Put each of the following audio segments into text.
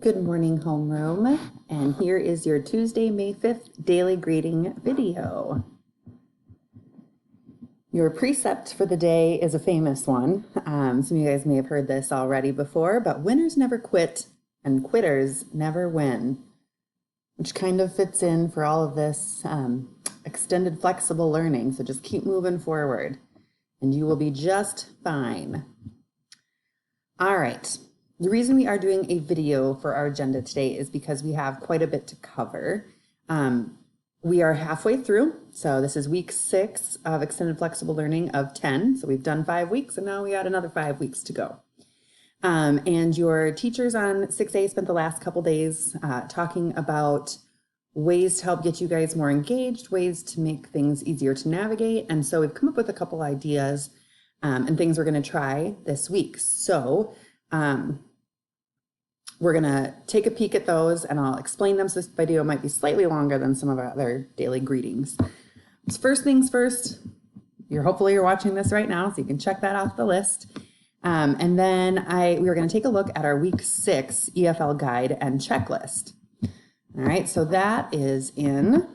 Good morning, homeroom, and here is your Tuesday, May 5th daily greeting video. Your precept for the day is a famous one. Some of you guys may have heard this already before, but winners never quit and quitters never win, which kind of fits in for all of this extended flexible learning. So just keep moving forward and you will be just fine. All right. The reason we are doing a video for our agenda today is because we have quite a bit to cover. We are halfway through, so this is week 6 of extended flexible learning of 10. So we've done 5 weeks and now we got another 5 weeks to go. And your teachers on 6A spent the last couple days talking about ways to help get you guys more engaged, ways to make things easier to navigate. And so we've come up with a couple ideas and things we're going to try this week. So we're going to take a peek at those and I'll explain them. So this video might be slightly longer than some of our other daily greetings. So first things first, hopefully you're watching this right now, so you can check that off the list. And then we are going to take a look at our week 6 EFL guide and checklist. All right, so that is in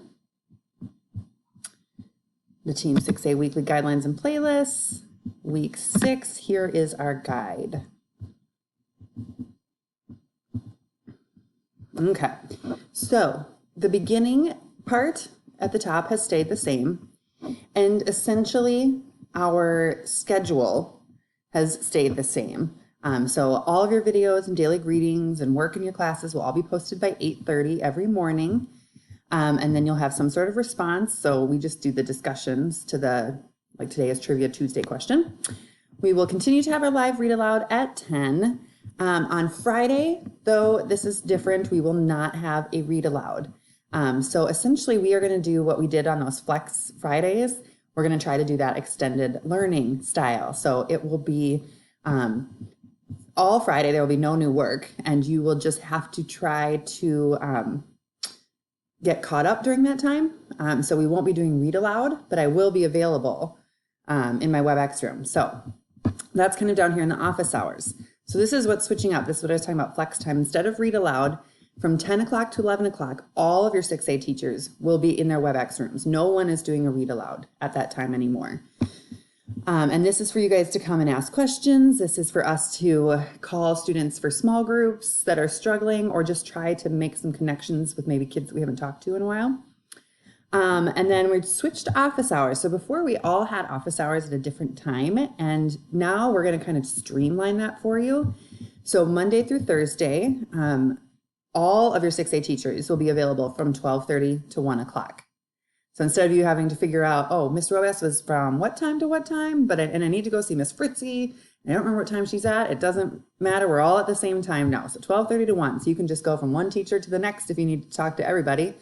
the Team 6A weekly guidelines and playlists. Week 6, here is our guide. Okay, so the beginning part at the top has stayed the same, and essentially our schedule has stayed the same. So all of your videos and daily greetings and work in your classes will all be posted by 8:30 every morning, and then you'll have some sort of response. So we just do the discussions to like today is Trivia Tuesday question. We will continue to have our live read aloud at 10. On Friday, though, this is different. We will not have a read aloud. So essentially, we are going to do what we did on those Flex Fridays. We're going to try to do that extended learning style. So it will be all Friday. There will be no new work, and you will just have to try to get caught up during that time. So we won't be doing read aloud, but I will be available in my WebEx room. So that's kind of down here in the office hours. So this is what's switching up. This is what I was talking about, flex time. Instead of read aloud, from 10 o'clock to 11 o'clock, all of your 6A teachers will be in their WebEx rooms. No one is doing a read aloud at that time anymore. And this is for you guys to come and ask questions. This is for us to call students for small groups that are struggling or just try to make some connections with maybe kids that we haven't talked to in a while. And then we switched to office hours. So before we all had office hours at a different time, and now we're going to kind of streamline that for you. So Monday through Thursday, all of your 6A teachers will be available from 12:30 to 1 o'clock. So instead of you having to figure out, oh, Miss Robes was from what time to what time, and I need to go see Miss Fritzy, I don't remember what time she's at. It doesn't matter. We're all at the same time now. So 12:30 to 1. So you can just go from one teacher to the next if you need to talk to everybody.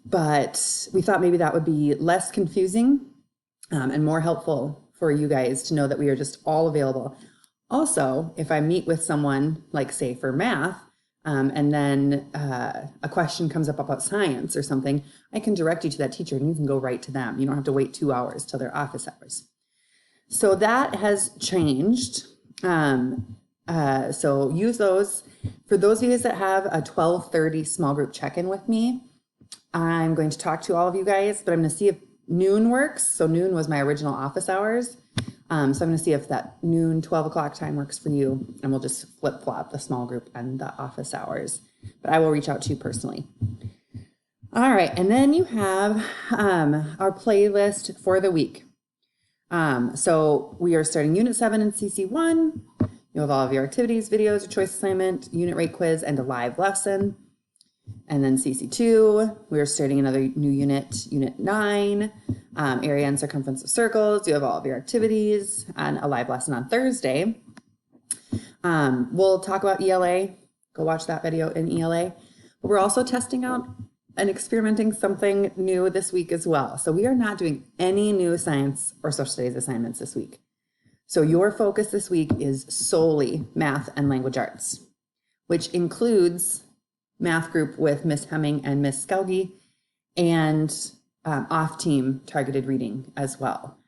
But we thought maybe that would be less confusing and more helpful for you guys to know that we are just all available. Also, if I meet with someone, like say for math, and then a question comes up about science or something, I can direct you to that teacher and you can go right to them. You don't have to wait 2 hours till their office hours. So that has changed. So use those. For those of you guys that have a 12:30 small group check-in with me, I'm going to talk to all of you guys, but I'm going to see if noon works. So noon was my original office hours. So I'm going to see if that noon, 12 o'clock time works for you, and we'll just flip-flop the small group and the office hours. But I will reach out to you personally. All right, and then you have our playlist for the week. So we are starting Unit 7 in CC1. You have all of your activities, videos, a choice assignment, unit rate quiz, and a live lesson. And then CC2, we're starting another new unit, Unit 9, area and circumference of circles. You have all of your activities and a live lesson on Thursday. We'll talk about ELA. Go watch that video in ELA. But we're also testing out and experimenting something new this week as well. So we are not doing any new science or social studies assignments this week. So your focus this week is solely math and language arts, which includes math group with Miss Hemming and Miss Skelgi, and off-team targeted reading as well.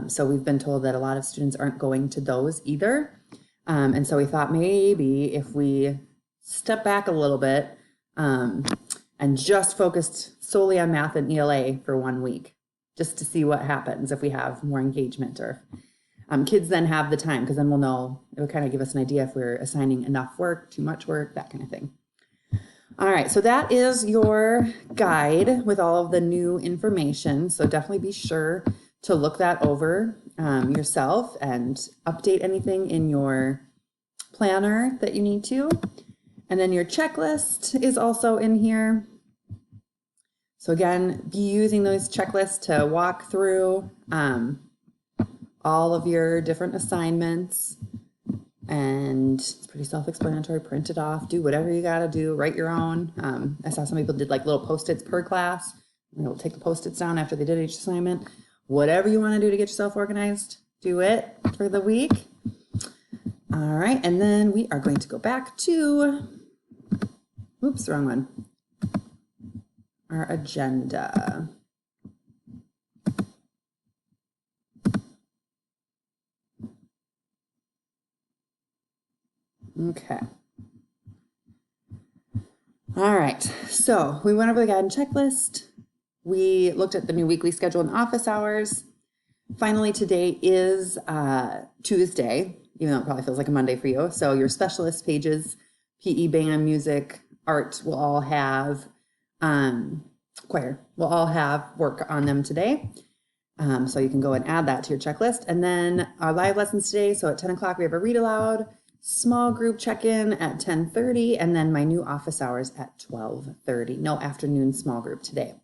So we've been told that a lot of students aren't going to those either. And so we thought maybe if we stepped back a little bit and just focused solely on math and ELA for 1 week, just to see what happens if we have more engagement, or kids then have the time, because then we'll know, it'll kind of give us an idea if we're assigning enough work, too much work, that kind of thing. All right, so that is your guide with all of the new information. So definitely be sure to look that over yourself and update anything in your planner that you need to. And then your checklist is also in here. So again, be using those checklists to walk through all of your different assignments. And it's pretty self-explanatory. Print it off, do whatever you got to do, write your own. I saw some people did like little Post-its per class. They'll take the Post-its down after they did each assignment. Whatever you want to do to get yourself organized, do it for the week. All right, and then we are going to go back to, oops, wrong one, our agenda. Okay. All right, so we went over the guide and checklist. We looked at the new weekly schedule and office hours. Finally, today is Tuesday, even though it probably feels like a Monday for you. So your specialist pages, PE, band, music, art will all have, choir will all have work on them today. So you can go and add that to your checklist. And then our live lessons today. So at 10 o'clock, we have a read aloud, small group check-in at 10:30, and then my new office hours at 12:30. No afternoon small group today.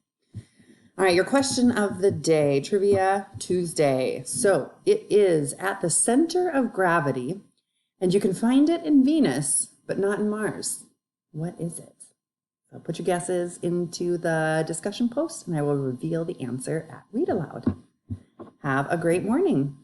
All right, your question of the day, Trivia Tuesday. So it is at the center of gravity, and you can find it in Venus, but not in Mars. What is it? So put your guesses into the discussion post, and I will reveal the answer at Read Aloud. Have a great morning.